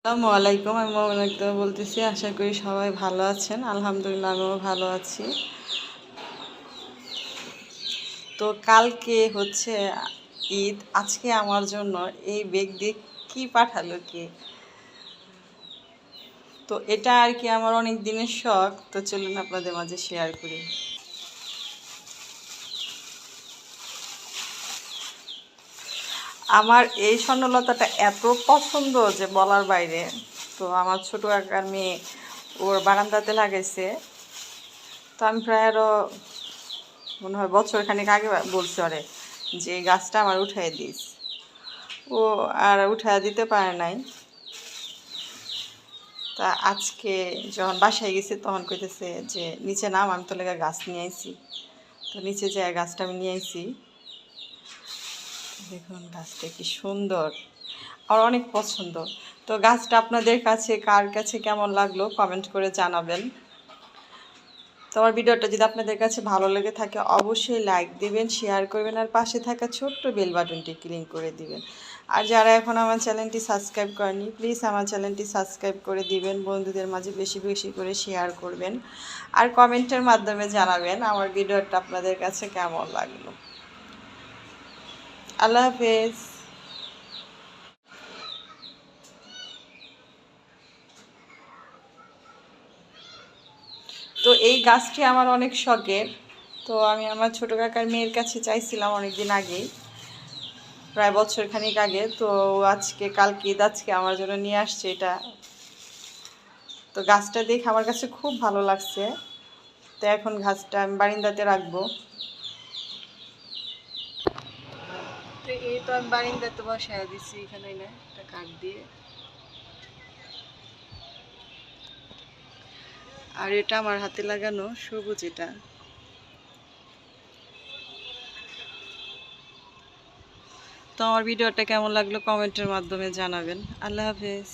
আসসালামু আলাইকুম। আমি মোমেন আক্তার বলতেছি। আশা করি সবাই ভালো আছেন। আলহামদুলিল্লাহ আমিও ভালো আছি। তো কালকে হচ্ছে ঈদ, আজকে আমার জন্য এই ব্যাগ দিয়ে কী পাঠালো কে, তো এটা আর কি আমার অনেক দিনের শখ। তো চলুন আপনাদের মাঝে শেয়ার করি। আমার এই স্বর্ণলতাটা এত পছন্দ যে বলার বাইরে। তো আমার ছোট আকার মেয়ে ওর বারান্দাতে লাগাইছে। তো আমি প্রায় আরও মনে হয় বছরখানেক আগে বলছি ওরে যে এই গাছটা আমার উঠাই দিস। ও আর উঠাই দিতে পারে নাই। তা আজকে যখন বাসায় গেছি তখন কইতেছে যে নিচে নাম, আমি তো লেগে গাছ নিয়ে আইছি। তো নিচে যে গাছটা আমি নিয়ে আইছি, দেখুন গাছটা কি সুন্দর, আর অনেক পছন্দ। তো গাছটা আপনাদের কাছে কার কাছে কেমন লাগলো কমেন্ট করে জানাবেন। তো আমার ভিডিওটা যদি আপনাদের কাছে ভালো লেগে থাকে অবশ্যই লাইক দিবেন, শেয়ার করবেন, আর পাশে থাকা ছোট্ট বেল বাটনটি ক্লিক করে দিবেন। আর যারা এখন আমার চ্যানেলটি সাবস্ক্রাইব করেনি প্লিজ আমার চ্যানেলটি সাবস্ক্রাইব করে দিবেন, বন্ধুদের মাঝে বেশি বেশি করে শেয়ার করবেন, আর কমেন্টের মাধ্যমে জানাবেন আমার ভিডিওটা আপনাদের কাছে কেমন লাগলো। আল্লাহ হাফেজ। তো এই গাছটি আমার অনেক শখের। তো আমি আমার ছোটো কাকার মেয়ের কাছে চাইছিলাম অনেক দিন আগেই, প্রায় বছরখানিক আগে। তো আজকে কালকে ঈদ, আজকে আমার জন্য নিয়ে আসছে এটা। তো গাছটা দেখে আমার কাছে খুব ভালো লাগছে। তো এখন গাছটা আমি বারিন্দাতে রাখবো। তো এই তো আমি বারিন্দাতে বসায় দিচ্ছি এখানে না একটা কাঠ দিয়ে। আর এটা আমার হাতে লাগানো সবুজ এটা। তো আমার ভিডিওটা কেমন লাগলো কমেন্টের মাধ্যমে জানাবেন। আল্লাহ হাফেজ।